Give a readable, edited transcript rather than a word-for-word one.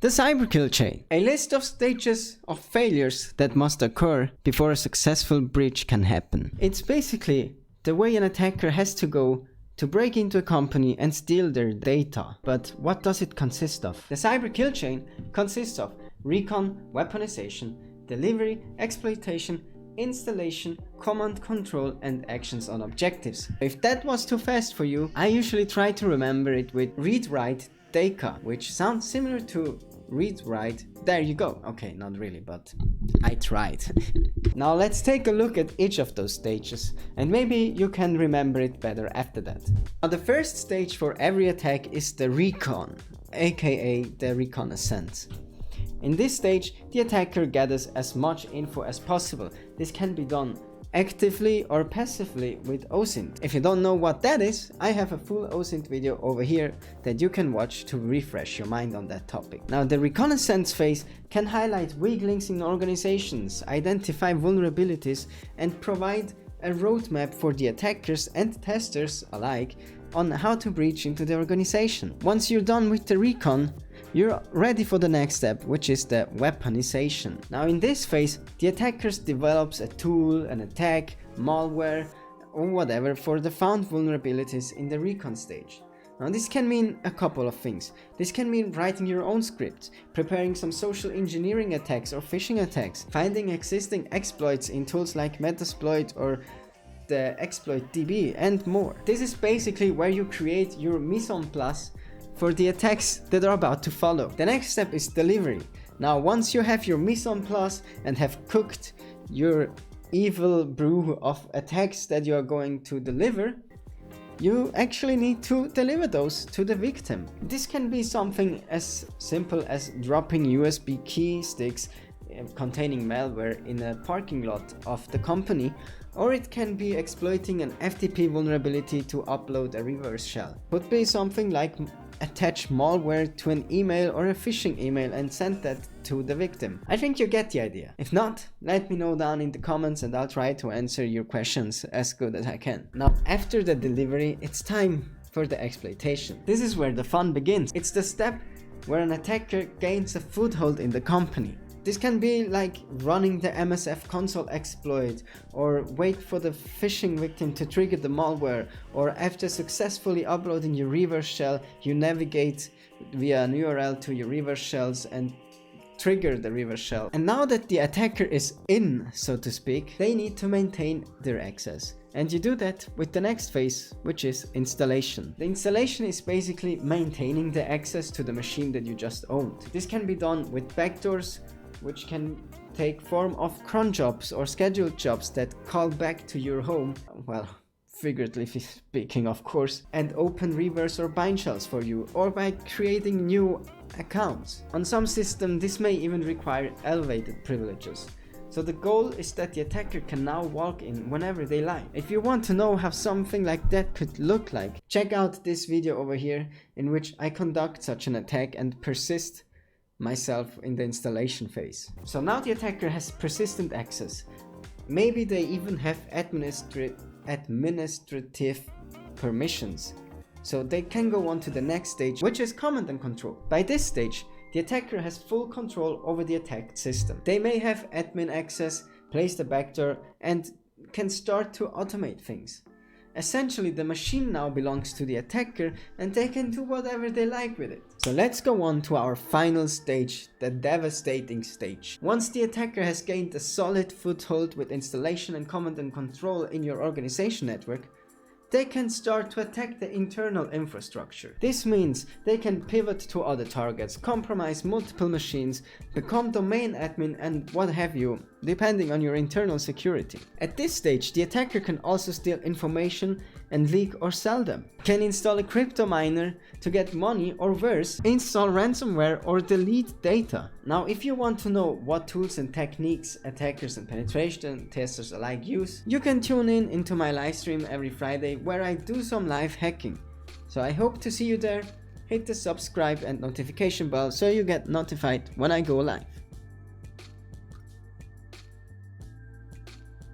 The Cyberkill Chain. A list of stages of failures that must occur before a successful breach can happen. It's basically the way an attacker has to go to break into a company and steal their data. But what does it consist of? The Cyberkill Chain consists of recon, weaponization, delivery, exploitation, installation, command control, and actions on objectives. If that was too fast for you, I usually try to remember it with read-write data, which sounds similar to read-write. There you go. Okay, not really, but I tried. Now let's take a look at each of those stages, and maybe you can remember it better after that. Now the first stage for every attack is the recon, aka the Reconnaissance. In this stage, the attacker gathers as much info as possible. This can be done actively or passively with OSINT. If you don't know what that is, I have a full OSINT video over here that you can watch to refresh your mind on that topic. Now the Reconnaissance phase can highlight weak links in organizations, identify vulnerabilities, and provide a roadmap for the attackers and testers alike on how to breach into the organization. Once you're done with the recon, you're ready for the next step, which is the weaponization. Now in this phase, the attackers develops a tool, an attack, malware, or whatever for the found vulnerabilities in the recon stage. Now this can mean a couple of things. This can mean writing your own script, preparing some social engineering attacks or phishing attacks, finding existing exploits in tools like Metasploit or the exploit DB, and more. This is basically where you create your mise en place for the attacks that are about to follow. The next step is delivery. Now once you have your mise en place and have cooked your evil brew of attacks that you are going to deliver, you actually need to deliver those to the victim. This can be something as simple as dropping USB key sticks containing malware in a parking lot of the company, or it can be exploiting an FTP vulnerability to upload a reverse shell. Could be something like attach malware to an email or a phishing email and send that to the victim. I think you get the idea. If not, let me know down in the comments and I'll try to answer your questions as good as I can. Now, after the delivery, it's time for the exploitation. This is where the fun begins. It's the step where an attacker gains a foothold in the company. This can be like running the MSF console exploit, or wait for the phishing victim to trigger the malware, or after successfully uploading your reverse shell, you navigate via an URL to your reverse shells and trigger the reverse shell. And now that the attacker is in, so to speak, they need to maintain their access. And you do that with the next phase, which is installation. The installation is basically maintaining the access to the machine that you just owned. This can be done with backdoors, which can take form of cron jobs or scheduled jobs that call back to your home, well, figuratively speaking of course, and open reverse or bind shells for you, or by creating new accounts. On some systems this may even require elevated privileges. So the goal is that the attacker can now walk in whenever they like. If you want to know how something like that could look like, check out this video over here in which I conduct such an attack and persist myself in the installation phase. So now the attacker has persistent access. Maybe they even have administrative permissions. So they can go on to the next stage, which is command and control. By this stage, the attacker has full control over the attacked system. They may have admin access, place the backdoor, and can start to automate things. Essentially, the machine now belongs to the attacker and they can do whatever they like with it. So let's go on to our final stage, the devastating stage. Once the attacker has gained a solid foothold with installation and command and control in your organization network, they can start to attack the internal infrastructure. This means they can pivot to other targets, compromise multiple machines, become domain admin and what have you, depending on your internal security. At this stage, the attacker can also steal information and leak or sell them. Can install a crypto miner to get money, or worse, install ransomware or delete data. Now, if you want to know what tools and techniques attackers and penetration testers alike use, you can tune in into my live stream every Friday where I do some live hacking. So I hope to see you there. Hit the subscribe and notification bell so you get notified when I go live.